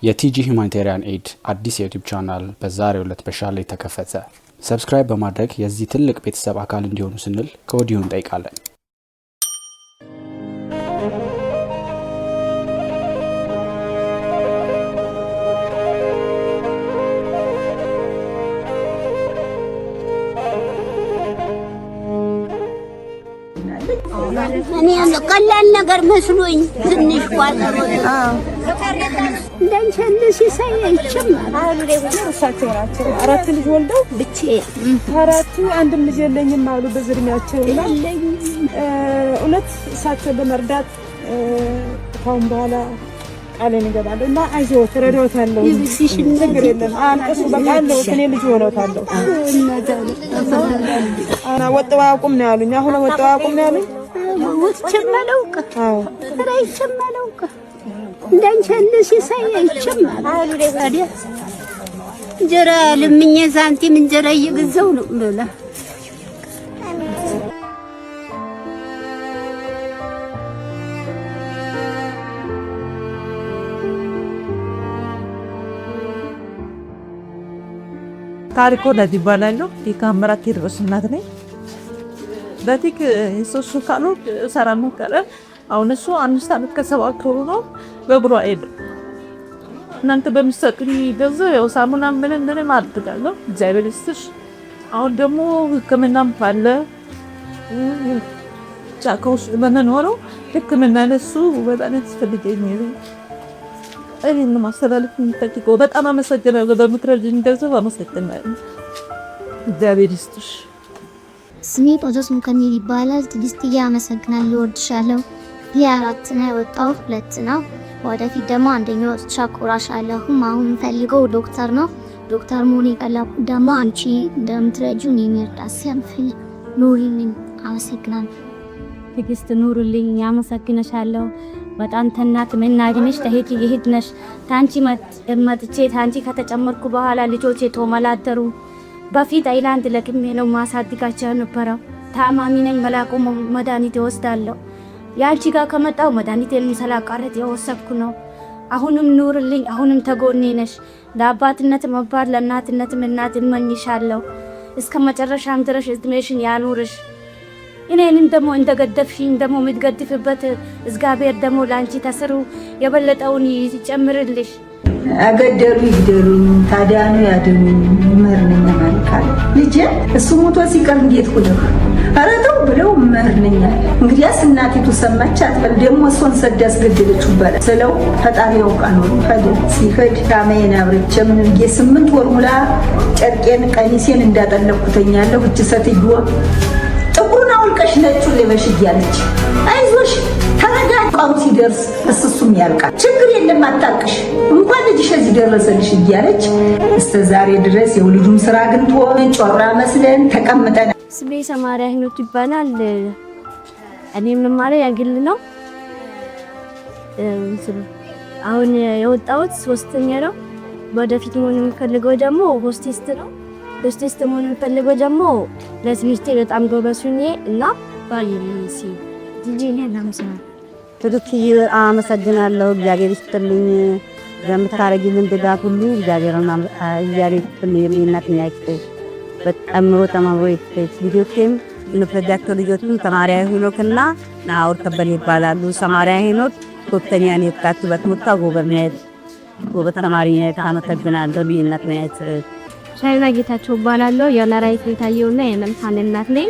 የቲጂ ሁማኒቴሪያን ኤድ አዲስ የዩቲዩብ ቻናል በዛሬው ዕለት በሻሌ ተከፈተ። ሰብስክራይብ በማድረግ የዚህ ትልቅ ቤተሰብ አካል እንዲሆኑ ስንል ከወዲሁ እንጠይቃለን። እኔ ቀላል ነገር መስሎኝ ትንሽ ቋጠሮ እንደንቸልስ ይሳይችም እሳቸው ናቸው። አራት ልጅ ወልደው አራቱ አንድም ልጅ የለኝም አሉ በዝርሚያቸው ይለኝ እውነት እሳቸው በመርዳት ካሁን በኋላ ቃሌን እገባለሁ እና አይዞት ረዳዎታለሁ ችግር የለም አልቀሱ በቃ አለው እኔ ልጅ ሆነውታለሁ አና ወጣው አቁም ነው ያሉኝ አሁን ወጣው አቁም ነው ያሉኝ ወጥቸመለውቀ ተራይቸመለውቀ እንደንቸልስ ይሳይችም ታዲያ እንጀራ ለምኜ ሳንቲም እንጀራ እየገዛው ነው ብላ ታሪኮ ለዚህ ባላለው የካሜራ ኪሮስ እናት ነኝ። በቲክ ሶስቱ ካሉ ሰራ ነበር። አሁን እሱ 5 አመት ከ7 ወር ነው በብሯ ሄደ። እናንተ በሚሰጡኝ ገንዘብ ያው ሳሙና ምን ማድረጋለሁ እግዚአብሔር ይስጥሽ። አሁን ደግሞ ህክምናም ባለ ጫካውስ በመኖረው ህክምና ለሱ በጣም ያስፈልገኛል። እኔን ማስተላለፍ የምትፈልገው በጣም አመሰግናለሁ። በምትረጂኝ ገንዘብ አመሰግናለሁ። እግዚአብሔር ይስጥሽ። ስሜ ጳውሎስ ሙከሚል ይባላል። ትግስትዬ አመሰግናለሁ፣ እወድሻለሁ። የአራት ነው የወጣው 2 ነው። ወደፊት ደግሞ አንደኛው ቻኩራሻለሁ። አሁን ፈልገው ዶክተር ነው። ዶክተር ሙኒ ቀላብ ደግሞ አንቺ እንደምትረጂው የሚርዳስ ያንፍል ኑሪልኝ። አመሰግናለሁ። ትግስት ኑሩልኝ። አመሰግናለሁ። በጣም ተናት መናገነሽ ተሄጂ ይሄድነሽ ታንቺ መጥቼ ታንቺ ከተጨመርኩ በኋላ ልጆቼ ተመላተሩ በፊት አይላንድ ለቅሜ ነው ማሳድጋቸው ነበር። ታማሚ ነኝ መላቁ መድኃኒት ወስዳለሁ። ያንቺ ጋር ከመጣው መድኃኒት የሚሰላቃረት የወሰድኩ ነው። አሁንም ኑርልኝ። አሁንም ተጎኔ ነሽ። ለአባትነት መባል ለእናትነት እናት እመኝሻለሁ። እስከ መጨረሻም ድረስ እድሜሽን ያኑርሽ። እኔንም ደግሞ እንደገደፍሽኝ ደግሞ የምትገድፍበት እግዚአብሔር ደግሞ ላንቺ ተስሩ የበለጠውን ይጨምርልሽ። አገደሉ ይግደሉኝ ታዲያ ነው ያደኑኝ መርነኛ ማልካል ልጄ እሱ ሞቶ ሲቀር እንዴት ሆነው አረተው ብለው መርነኛ እንግዲያስ እናቲቱ ሰማች አትበል ደግሞ እሷን ሰድ ያስገደለችው ባለ ስለው ፈጣሪ ያውቃል ነው ሄደ ሲሄድ ካሜና አብርቼ ምን የ8 ወር ሙላ ጨርቄን ቀሚሴን እንዳጠለኩተኛለሁ እቺ ሰትዮ ጥቁሩን አውልቀሽ ነጩን ለበሽ እያለች አይዞሽ ተረጋጊ ቀኑ ሲደርስ እሱም ያልቃል ችግር የለም አታልቅሽ እንኳን ልጅሽ እዚህ ደረሰልሽ እያለች እስከ ዛሬ ድረስ የልጁም ስራ አግኝቶ ጮራ መስለን ተቀምጠን ስሜ ሰማሪያ ህይወት ይባላል። እኔም ማለት ያግል ነው። አሁን የወጣሁት 3ኛ ነው። ወደፊት መሆን የምፈልገው ደግሞ ሆስቴስ ነው። ሆስቴስ መሆን የምፈልገው ደግሞ ለትምህርቴ በጣም ጎበዝ ሆኜ እና ባይሲ ዲጂኔ ለምሳሌ ትክክል አመሰግናለሁ። እግዚአብሔር ይስጥልኝ ለምታረጊልን ድጋፍ ሁሉ እግዚአብሔር ይስጥልኝ። የሚናት ያይክ በጣምሮ ተማሮ ልጆቼም ለፕሮጀክት ልጆቹን ሰማሪያ ሄኖክና ናውር ከበል ይባላሉ። ሰማሪያ ሄኖክ 3ኛ ነው የካቱበት ሙታ ጎበርነት ተማሪ አመሰግናለሁ። የሚናት ያይክ ሻይና ጌታቸው ይባላል። የለራይት የታየውና የመልካም እናት ነኝ።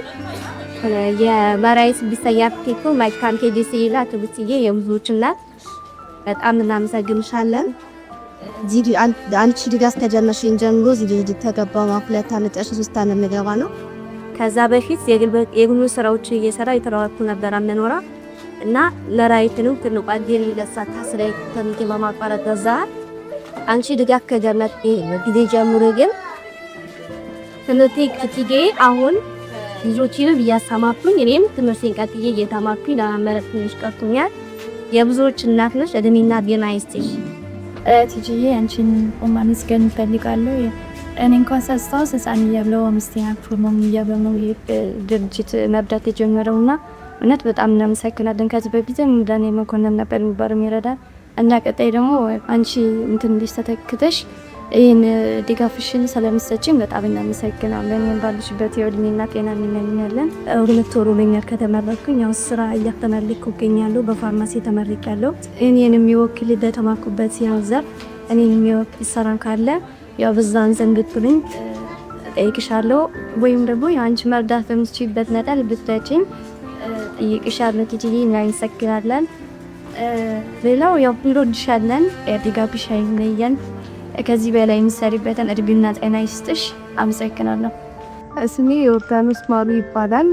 የበራይስ ቢሰያፍቲኩ ማይካን ኬጂሲ ይላል ትብጽዬ የብዙዎች እናት በጣም እናመሰግንሻለን። ጂዲ አንቺ ድጋስ ተጀመርሽን ጀምሮ ጂዲ ተገባው 2 አመት 3 አመት ነገባ ነው። ከዛ በፊት የግሉ ስራዎች እየሰራ የተራወኩ ነበር አመኖራ እና ለራይት ነው ትንቋን ለሳታ ስለ ተምቲ ማማቋረጥ ገዛ አንቺ ድጋፍ ከጀመርሽ ጊዜ ጀምሮ ግን ትንቴ ክትጌ አሁን ልጆቼን እያስተማርኩኝ እኔም ትምህርቴን ቀጥዬ እየተማርኩኝ ለማመረጥ ትንሽ ቀርቶኛል። የብዙዎች እናት ነሽ። እድሜና ጤና ይስጥሽ። ቲጂዬ አንቺን ማመስገን እፈልጋለሁ። እኔ እንኳን ሳስታውስ ህፃን እያለሁ 5ኛ ክፍል እያለሁ ድርጅት መርዳት የጀመረውና እውነት በጣም እናመሰግናለን። ከዚህ በፊትም ለኔ መኮንን ነበር የሚባለው የሚረዳ እና ቀጣይ ደግሞ አንቺ እንትን እንድትተክተሽ ይሄን ድጋፍሽን ስለምትሰጪኝ በጣም እናመሰግናለን። ባልሽበት የእድሜና ጤና እንመኛለን። 2 ወር ሆኖኛል ከተመረኩኝ። ያው ስራ እያተመለኩ እገኛለሁ። በፋርማሲ ተመርቄያለሁ። እኔን የሚወክል በተማርኩበት ያው ዘርፍ እኔን የሚወክል ስራ ካለ ያው በዛን ዘንግቱልኝ ጠይቅሻለሁ። ወይም ደግሞ አንቺ መርዳት በምትችይበት መጠን ብትረጂኝ ጠይቅሻለሁ። ቲጂዬ እናመሰግናለን። ሌላው ያው እንወድሻለን። ድጋፍሽ አይለየን። ከዚህ በላይ የምትሰሪበትን እድሜና ጤና ይስጥሽ። አመሰግናለሁ። ስሜ ዮርዳኖስ ማሩ ይባላል።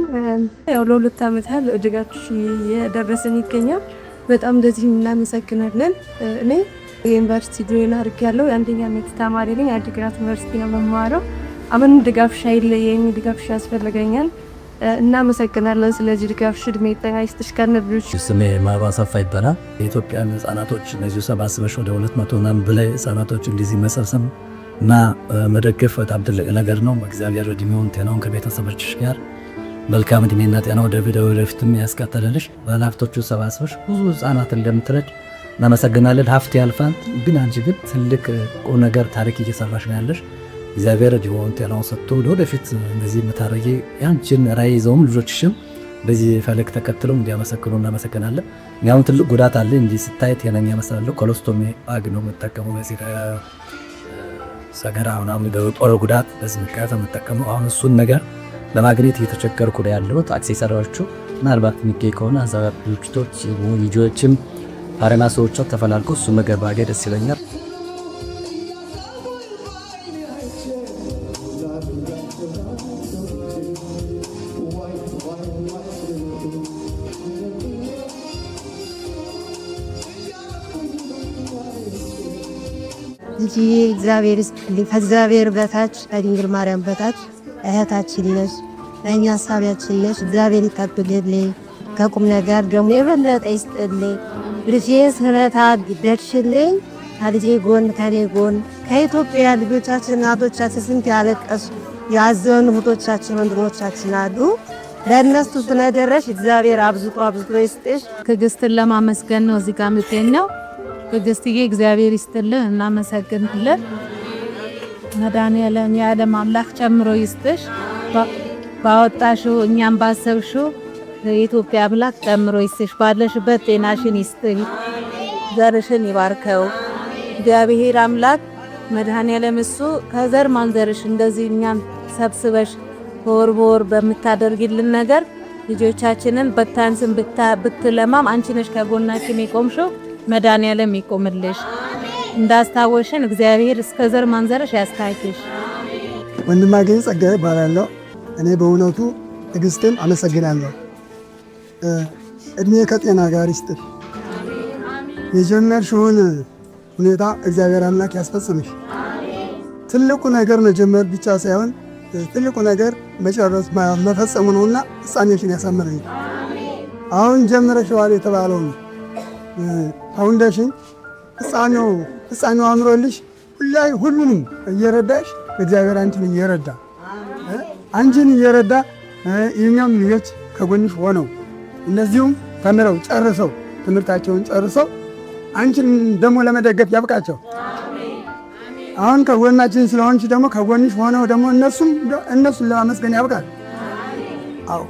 ያው ለ2 ዓመት ያህል ድጋፍሽ የደረሰን ይገኛል። በጣም እንደዚህ እናመሰግናለን። እኔ ዩኒቨርሲቲ ጆይን አድርጌያለሁ። የአንደኛ ዓመት ተማሪ ነኝ። አዲግራት ዩኒቨርሲቲ ነው የምማረው። አሁን ድጋፍሽ አይለየኝ፣ ድጋፍሽ ያስፈልገኛል። እናመሰግናለን። ስለዚህ ድጋፍሽ እድሜ ጤና ይስጥሽ። ከነብዩሽ ስሜ ማባሰፋ ይባላል። የኢትዮጵያን ህጻናቶች እነዚህ ሰባስበሽ ወደ 200 ምናምን በላይ ህጻናቶች እንደዚህ መሰብሰብ እና መደገፍ በጣም ትልቅ ነገር ነው። በእግዚአብሔር እድሜውን ጤናውን ከቤተሰቦችሽ ጋር መልካም እድሜና ጤና ወደፊትም ያስቀጥልልሽ። ባለሀብቶቹ ሰባስበሽ ብዙ ህጻናት እንደምትረድ እናመሰግናለን። ሀብት ያልፋል፣ ግን አንቺ ግን ትልቅ ቁም ነገር ታሪክ እየሰራሽ ነው ያለሽ። እግዚአብሔር እድሜውን ጤናውን ሰጥቶ ወደፊት እንደዚህ የምታረጊ ያንቺን ራዕይ ይዘውም ልጆችሽም በዚህ ፈለግ ተከትለው እንዲያመሰግኑ እናመሰግናለን። ያው ትልቅ ጉዳት አለ እንጂ ስታይ ጤነኛ መስላለሁ። ኮሎስቶሚ ባግ ነው የምጠቀመው። በዚህ ሰገራ ምናምን በጦር ጉዳት በዚህ ምክንያት የምጠቀመው። አሁን እሱን ነገር ለማግኘት እየተቸገርኩ ነው ያለሁት። አክሴሰሪዎቹ ምናልባት የሚገኝ ከሆነ አዛባ ፕሮጀክቶች ልጆችም ፋርማሲዎች ተፈላልቆ እሱ ነገር ባገኝ ደስ ይለኛል። ልጅ እግዚአብሔር ይስጥልኝ። ከእግዚአብሔር በታች ከድንግል ማርያም በታች እህታችን ነሽ፣ ለእኛ ሀሳቢያችን ነሽ። እግዚአብሔር ይጠብቅልኝ፣ ከቁም ነገር ደግሞ የበለጠ ይስጥልኝ። ልጄ ስረታ ደርሽልኝ፣ ከልጄ ጎን ከኔ ጎን ከኢትዮጵያ ልጆቻችን እናቶቻችን ስንት ያለቀሱ ያዘኑ እህቶቻችን ወንድሞቻችን አሉ። ለእነሱ ስለደረሽ እግዚአብሔር አብዝቶ ይስጥሽ። ትዕግስትን ለማመስገን ነው እዚህ ጋር የምገኘው። ትዕግስትዬ እግዚአብሔር ይስጥልን፣ እናመሰግንልን። መድኃኒዓለም የዓለም አምላክ ጨምሮ ይስጥሽ። ባወጣሽው እኛም ባሰብሽው የኢትዮጵያ አምላክ ጨምሮ ይስጥሽ። ባለሽበት ጤናሽን ይስጥሽ፣ ዘርሽን ይባርከው እግዚአብሔር አምላክ መድኃኒዓለም። እሱ ከዘር ማንዘርሽ እንደዚህ እኛም ሰብስበሽ በወር በምታደርጊልን ነገር ልጆቻችንን በታንስን ብትለማም አንቺ ነሽ ከጎናችን የቆምሽው። መድኃኒዓለም ይቆምልሽ። እንዳስታወሽን እግዚአብሔር እስከ ዘር ማንዘርሽ ያስታክሽ። ወንድማገኝ ጸጋዬ እባላለሁ። እኔ በእውነቱ ትዕግስትን አመሰግናለሁ። እድሜ ከጤና ጋር ይስጥሽ። የጀመርሽውን ሁኔታ እግዚአብሔር አምላክ ያስፈጽምሽ። ትልቁ ነገር መጀመር ብቻ ሳይሆን ትልቁ ነገር መጨረስ መፈጸሙ ነውና ፍጻሜሽን ያሳምርልኝ። አሁን ጀምረሽዋል የተባለውን ፋውንዴሽን ፍጻሜው አምሮልሽ ሁሉንም እየረዳሽ እግዚአብሔር አንቺን እየረዳ የኛም ልጆች ከጎንሽ ሆነው እነዚሁም ተምረው ጨርሰው ትምህርታቸውን ጨርሰው አንቺን ደግሞ ለመደገፍ ያብቃቸው። አሁን ከጎናችን ስለሆንሽ ደግሞ ከጎንሽ ሆነው ደግሞ እነሱን ለማመስገን ያብቃል። አዎ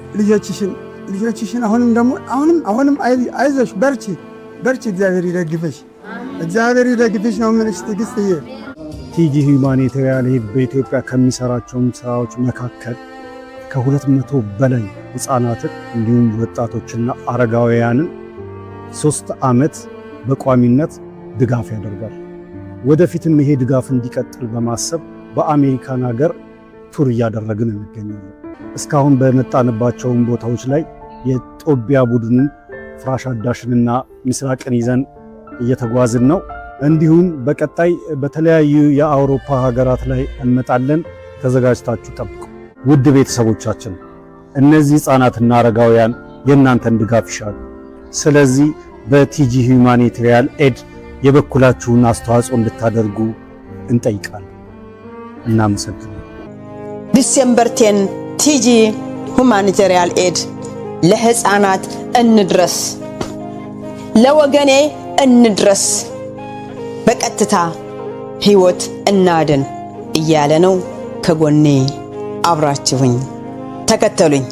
ልጆችሽን አሁንም አይዞሽ፣ በርቺ፣ እግዚአብሔር ይደግፍሽ ነው የምልሽ ትዕግስትዬ። ቲጂ ሂውማኒቴሪያን ኤድ በኢትዮጵያ ከሚሰራቸው ስራዎች መካከል ከ200 በላይ ህፃናትን እንዲሁም ወጣቶችና አረጋውያንን 3 ዓመት በቋሚነት ድጋፍ ያደርጋል። ወደፊትም ይሄ ድጋፍ እንዲቀጥል በማሰብ በአሜሪካን ሀገር ቱር እያደረግን እንገኛለን። እስካሁን በመጣንባቸው ቦታዎች ላይ የጦቢያ ቡድንን ፍራሽ አዳሽንና ምስራቅን ይዘን እየተጓዝን ነው። እንዲሁም በቀጣይ በተለያዩ የአውሮፓ ሀገራት ላይ እንመጣለን። ተዘጋጅታችሁ ጠብቁ። ውድ ቤተሰቦቻችን፣ እነዚህ ህፃናትና አረጋውያን የእናንተን ድጋፍ ይሻሉ። ስለዚህ በቲጂ ሂውማኒቴሪያን ኤድ የበኩላችሁን አስተዋጽኦ እንድታደርጉ እንጠይቃለን። እናመሰግናለን። ዲሴምበር 10 ቲጂ ሁማኒታሪያን ኤድ ለህፃናት እንድረስ። ለወገኔ እንድረስ በቀጥታ ሕይወት እናድን እያለ ነው። ከጎኔ አብራችሁኝ ተከተሉኝ።